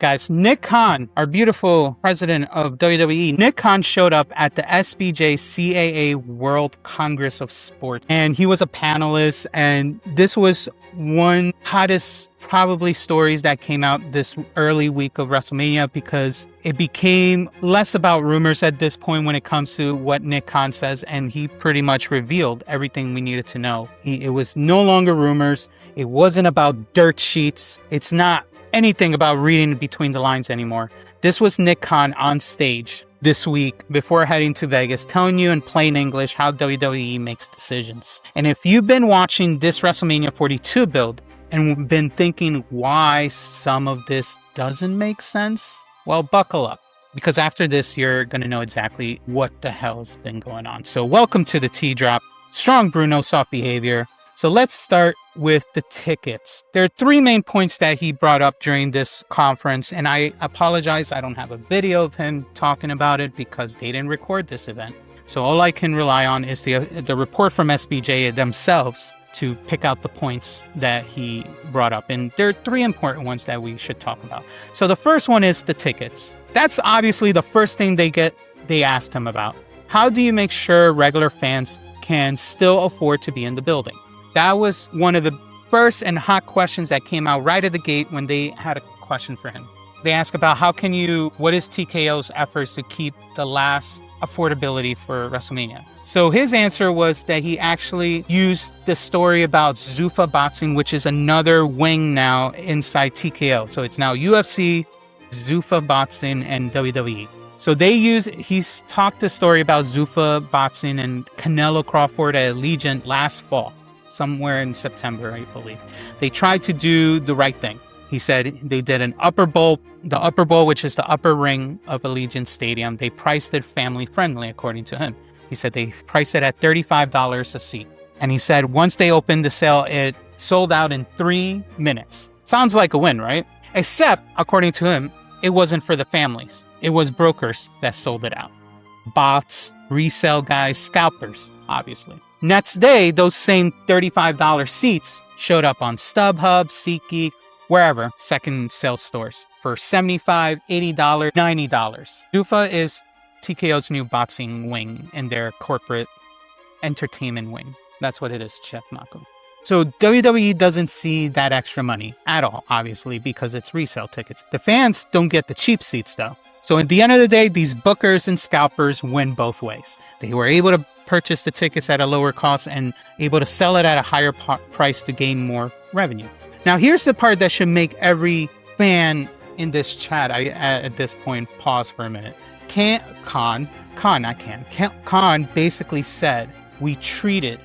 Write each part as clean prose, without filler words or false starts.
Guys, Nick Khan, our beautiful president of WWE, Nick Khan showed up at the SBJ CAA World Congress of Sport, and he was a panelist, and this was one hottest probably stories that came out this early week of WrestleMania, because it became less about rumors at this point when it comes to what Nick Khan says, and he pretty much revealed everything we needed to know. It was no longer rumors. It wasn't about dirt sheets. It's not anything about reading between the lines anymore. This was Nick Khan on stage this week before heading to Vegas, telling you in plain English how WWE makes decisions. And if you've been watching this WrestleMania 42 build and been thinking why some of this doesn't make sense, well, buckle up, because after this, you're going to know exactly what the hell's been going on. So welcome to the T-Drop. Strong Bruno, soft behavior. So let's start with the tickets. There are three main points that he brought up during this conference, and I apologize, I don't have a video of him talking about it because they didn't record this event. So all I can rely on is the report from SBJ themselves to pick out the points that he brought up. And there are three important ones that we should talk about. So the first one is the tickets. That's obviously the first thing they asked him about. How do you make sure regular fans can still afford to be in the building? That was one of the first and hot questions that came out right at the gate when they had a question for him. They asked about what is TKO's efforts to keep the last affordability for WrestleMania? So his answer was that he actually used the story about Zuffa Boxing, which is another wing now inside TKO. So it's now UFC, Zuffa Boxing, and WWE. So he's talked the story about Zuffa Boxing and Canelo Crawford at Allegiant last fall, somewhere in September, I believe. They tried to do the right thing. He said they did an upper bowl, which is the upper ring of Allegiant Stadium. They priced it family friendly, according to him. He said they priced it at $35 a seat. And he said once they opened the sale, it sold out in 3 minutes. Sounds like a win, right? Except, according to him, it wasn't for the families. It was brokers that sold it out. Bots, resale guys, scalpers, obviously. Next day, those same $35 seats showed up on StubHub, SeatGeek, wherever, second sales stores for $75, $80, $90. Zuffa is TKO's new boxing wing and their corporate entertainment wing. That's what it is, Chef Malcolm. So WWE doesn't see that extra money at all, obviously, because it's resale tickets. The fans don't get the cheap seats, though. So at the end of the day, these bookers and scalpers win both ways. They were able to purchase the tickets at a lower cost and able to sell it at a higher price to gain more revenue. Now, here's the part that should make every fan in this chat, at this point, pause for a minute. Khan basically said, we treat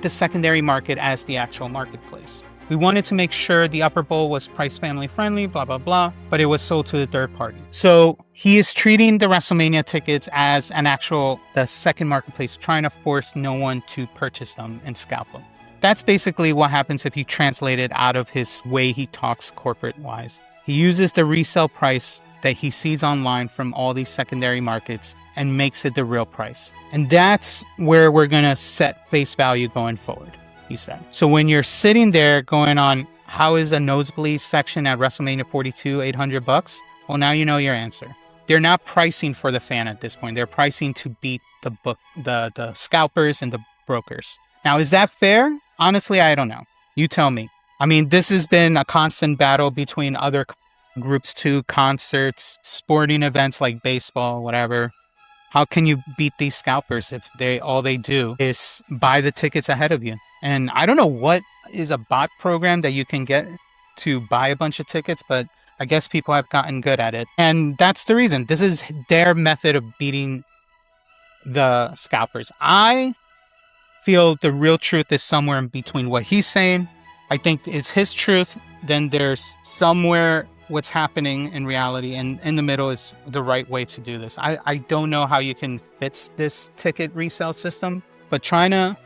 the secondary market as the actual marketplace. We wanted to make sure the upper bowl was price family friendly, blah, blah, blah, but it was sold to the third party. So he is treating the WrestleMania tickets as the second marketplace, trying to force no one to purchase them and scalp them. That's basically what happens if you translate it out of his way he talks corporate wise. He uses the resale price that he sees online from all these secondary markets and makes it the real price. And that's where we're going to set face value going forward, he said. So when you're sitting there going on, how is a nosebleed section at WrestleMania 42 $800? Well, now you know your answer. They're not pricing for the fan at this point. They're pricing to beat the scalpers and the brokers. Now, is that fair? Honestly, I don't know. You tell me. I mean, this has been a constant battle between other groups too, concerts, sporting events like baseball, whatever. How can you beat these scalpers if all they do is buy the tickets ahead of you? And I don't know what is a bot program that you can get to buy a bunch of tickets, but I guess people have gotten good at it. And that's the reason. This is their method of beating the scalpers. I feel the real truth is somewhere in between what he's saying. I think it's his truth. Then there's somewhere what's happening in reality, and in the middle is the right way to do this. I don't know how you can fix this ticket resale system, but trying to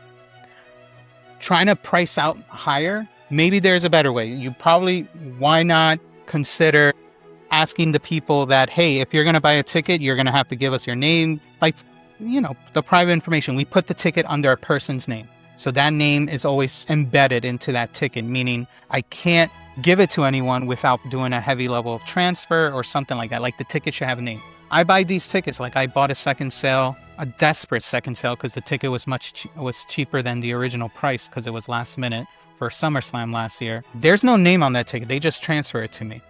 price out higher, maybe there's a better way. Why not consider asking the people that, hey, if you're going to buy a ticket, you're going to have to give us your name, the private information. We put the ticket under a person's name. So that name is always embedded into that ticket, meaning I can't give it to anyone without doing a heavy level of transfer or something like that. Like the ticket should have a name. I buy these tickets. Like I bought a second sale, a desperate second sale, because the ticket was was cheaper than the original price because it was last minute for SummerSlam last year. There's no name on that ticket. They just transfer it to me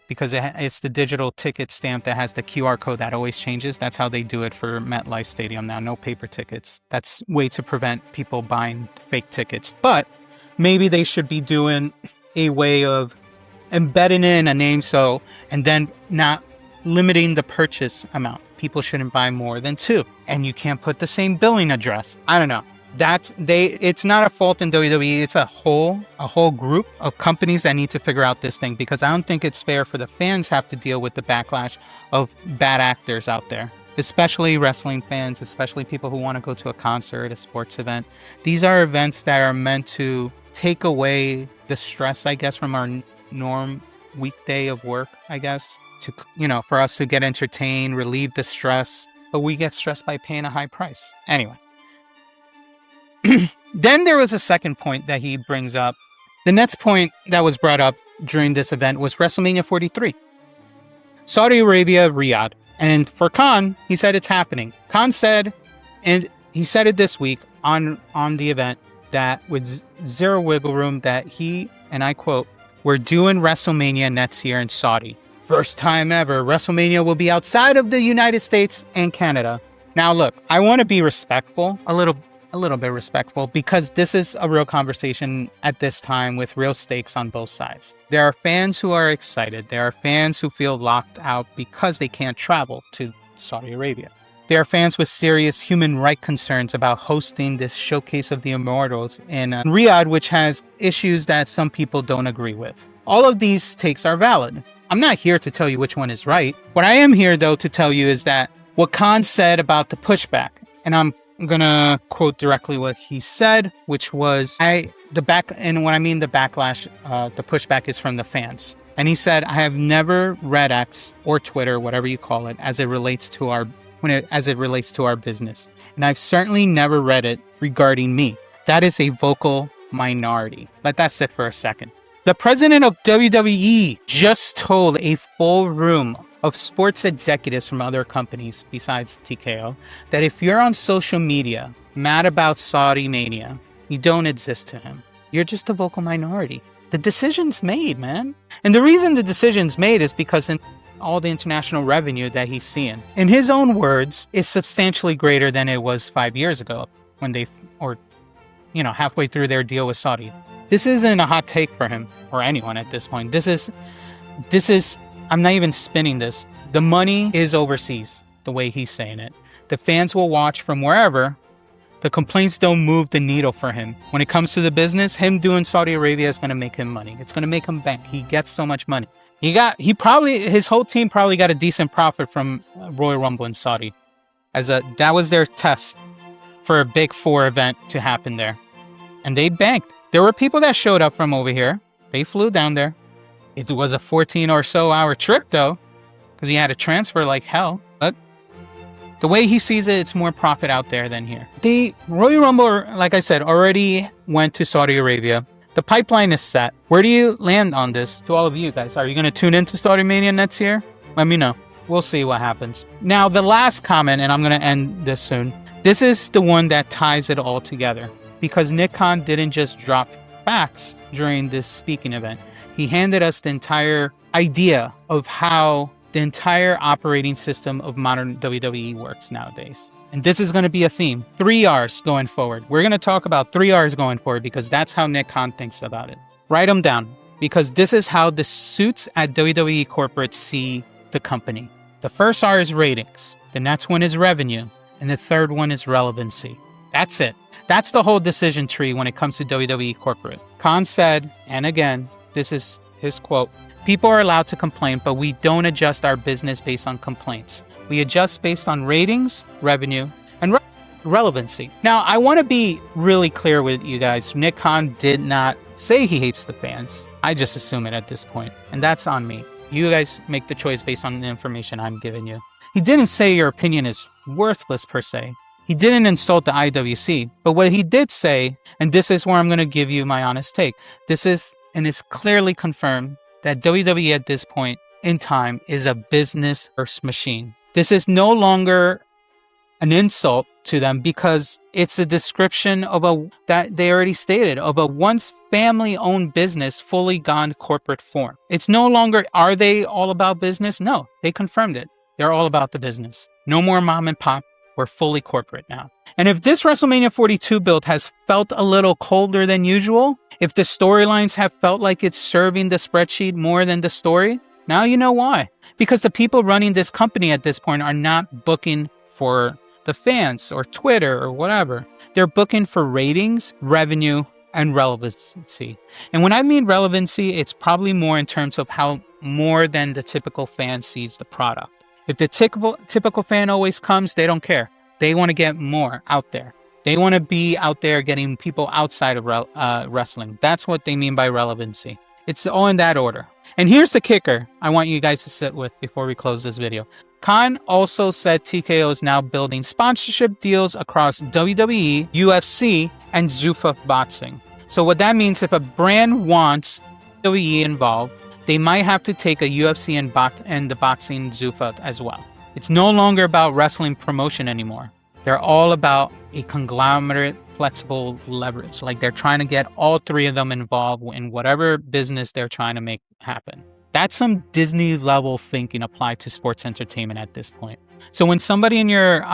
because it's the digital ticket stamp that has the QR code that always changes. That's how they do it for MetLife Stadium now. No paper tickets. That's way to prevent people buying fake tickets. But maybe they should be doing a way of embedding in a name and then not limiting the purchase amount. People shouldn't buy more than 2. And you can't put the same billing address. I don't know. It's not a fault in WWE. It's a whole group of companies that need to figure out this thing, because I don't think it's fair for the fans have to deal with the backlash of bad actors out there, especially wrestling fans, especially people who want to go to a concert, a sports event. These are events that are meant to take away the stress, I guess, from our norm weekday of work, I guess, to, for us to get entertained, relieve the stress, but we get stressed by paying a high price. Anyway. Then there was a second point that he brings up. The next point that was brought up during this event was WrestleMania 43. Saudi Arabia, Riyadh. And for Khan, he said it's happening. Khan said, and he said it this week on the event, that with zero wiggle room, that he, and I quote, "We're doing WrestleMania next year in Saudi. First time ever, WrestleMania will be outside of the United States and Canada." Now look, I want to be respectful, a little bit respectful, because this is a real conversation at this time with real stakes on both sides. There are fans who are excited. There are fans who feel locked out because they can't travel to Saudi Arabia. There are fans with serious human rights concerns about hosting this showcase of the immortals in Riyadh, which has issues that some people don't agree with. All of these takes are valid. I'm not here to tell you which one is right. What I am here, though, to tell you is that what Khan said about the pushback, and I'm gonna quote directly what he said, which was, and when I mean the backlash, the pushback is from the fans. And he said, "I have never read X or Twitter, whatever you call it, as it relates to our business. And I've certainly never read it regarding me. That is a vocal minority." Let that sit for a second. The president of WWE just told a full room of sports executives from other companies besides TKO that if you're on social media mad about Saudi Mania, you don't exist to him. You're just a vocal minority. The decision's made, man. And the reason the decision's made is because in all the international revenue that he's seeing, in his own words, is substantially greater than it was 5 years ago when halfway through their deal with Saudi. This isn't a hot take for him or anyone at this point. This is, I'm not even spinning this. The money is overseas, the way he's saying it. The fans will watch from wherever. The complaints don't move the needle for him. When it comes to the business, him doing Saudi Arabia is going to make him money. It's going to make him bank. He gets so much money. His whole team probably got a decent profit from Royal Rumble in Saudi. That was their test for a Big Four event to happen there. And they banked. There were people that showed up from over here. They flew down there. It was a 14 or so hour trip though, because he had to transfer like hell. But the way he sees it, it's more profit out there than here. The Royal Rumble, like I said, already went to Saudi Arabia. The pipeline is set. Where do you land on this? To all of you guys, are you going to tune into Saudi Mania next year? Let me know. We'll see what happens. Now, the last comment, and I'm going to end this soon. This is the one that ties it all together, because Nick Khan didn't just drop facts during this speaking event. He handed us the entire idea of how the entire operating system of modern WWE works nowadays. And this is going to be a theme. 3 R's going forward. We're going to talk about 3 R's going forward because that's how Nick Khan thinks about it. Write them down, because this is how the suits at WWE corporate see the company. The first R is ratings. The next one is revenue. And the third one is relevancy. That's it. That's the whole decision tree when it comes to WWE corporate. Khan said, and again, this is his quote, "People are allowed to complain, but we don't adjust our business based on complaints. We adjust based on ratings, revenue, and relevancy." Now, I want to be really clear with you guys. Nick Khan did not say he hates the fans. I just assume it at this point, and that's on me. You guys make the choice based on the information I'm giving you. He didn't say your opinion is worthless per se. He didn't insult the IWC, but what he did say, and this is where I'm going to give you my honest take, this is and it's clearly confirmed that WWE at this point in time is a business first machine. This is no longer an insult to them because it's a description of that they already stated, of a once family-owned business fully gone corporate form. It's no longer, are they all about business? No, they confirmed it. They're all about the business. No more mom and pop. We're fully corporate now. And if this WrestleMania 42 build has felt a little colder than usual, if the storylines have felt like it's serving the spreadsheet more than the story, now you know why. Because the people running this company at this point are not booking for the fans or Twitter or whatever. They're booking for ratings, revenue, and relevancy. And when I mean relevancy, it's probably more in terms of how more than the typical fan sees the product. If the typical fan always comes, they don't care. They want to get more out there. They want to be out there getting people outside of wrestling. That's what they mean by relevancy. It's all in that order. And here's the kicker I want you guys to sit with before we close this video. Khan also said TKO is now building sponsorship deals across WWE, UFC, and Zuffa Boxing. So what that means, if a brand wants WWE involved, they might have to take a UFC and the boxing Zuffa as well. It's no longer about wrestling promotion anymore. They're all about a conglomerate, flexible leverage. Like they're trying to get all three of them involved in whatever business they're trying to make happen. That's some Disney level thinking applied to sports entertainment at this point. So when somebody in your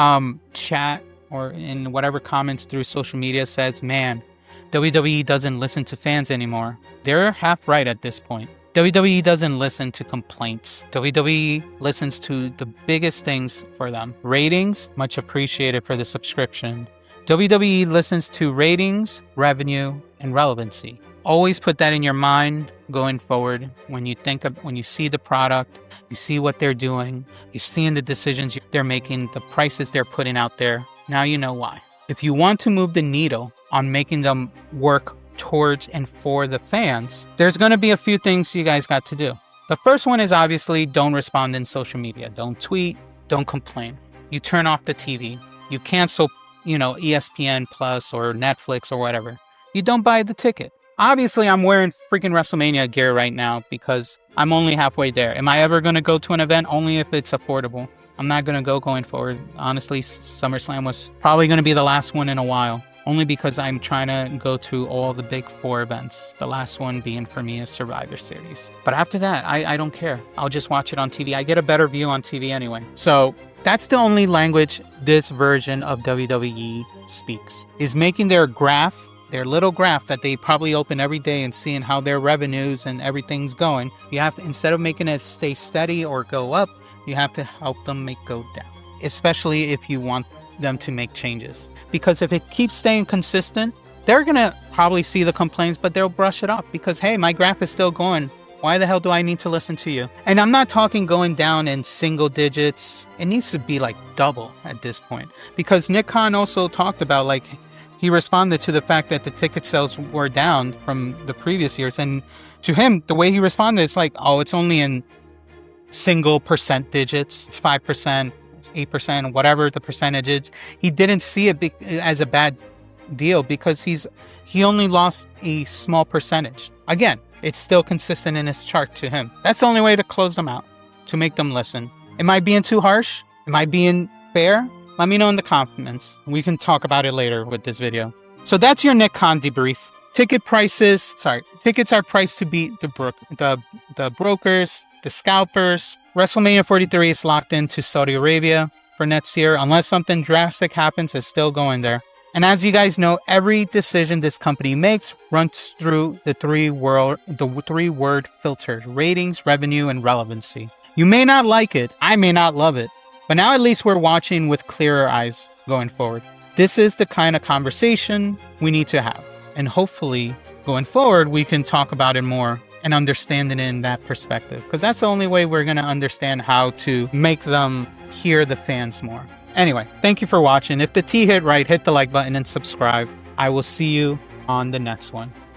chat or in whatever comments through social media says, man, WWE doesn't listen to fans anymore, they're half right at this point. WWE doesn't listen to complaints. WWE listens to the biggest things for them. Ratings, much appreciated for the subscription. WWE listens to ratings, revenue, and relevancy. Always put that in your mind going forward when you see the product, you see what they're doing, you're seeing the decisions they're making, the prices they're putting out there. Now you know why. If you want to move the needle on making them work towards and for the fans, there's going to be a few things you guys got to do. The first one is obviously don't respond in social media. Don't tweet, don't complain. You turn off the TV. You cancel, ESPN Plus or Netflix or whatever. You don't buy the ticket. Obviously, I'm wearing freaking WrestleMania gear right now because I'm only halfway there. Am I ever going to go to an event? Only if it's affordable. I'm not going to go going forward. Honestly, SummerSlam was probably going to be the last one in a while. Only because I'm trying to go to all the big four events. The last one being for me is Survivor Series. But after that, I don't care. I'll just watch it on TV. I get a better view on TV anyway. So that's the only language this version of WWE speaks, is making their little graph that they probably open every day and seeing how their revenues and everything's going. You have to, instead of making it stay steady or go up, you have to help them go down, especially if you want them to make changes. Because if it keeps staying consistent, they're gonna probably see the complaints, but they'll brush it off because, hey, my graph is still going. Why the hell do I need to listen to you? And I'm not talking going down in single digits. It needs to be like double at this point. Because Nick Khan also talked about, he responded to the fact that the ticket sales were down from the previous years. And to him, the way he responded is it's only in single percent digits. It's 5%. 8%, whatever the percentage is. He didn't see it as a bad deal because he only lost a small percentage. Again, it's still consistent in his chart to him. That's the only way to close them out, to make them listen. Am I being too harsh? Am I being fair? Let me know in the comments. We can talk about it later with this video. So that's your Nick Khan debrief. Tickets are priced to beat the brokers, the scalpers. WrestleMania 43 is locked into Saudi Arabia for next year. Unless something drastic happens, it's still going there. And as you guys know, every decision this company makes runs through the three-word filter: ratings, revenue, and relevancy. You may not like it. I may not love it. But now at least we're watching with clearer eyes going forward. This is the kind of conversation we need to have. And hopefully, going forward, we can talk about it more and understand it in that perspective. Because that's the only way we're going to understand how to make them hear the fans more. Anyway, thank you for watching. If the T hit right, hit the like button and subscribe. I will see you on the next one.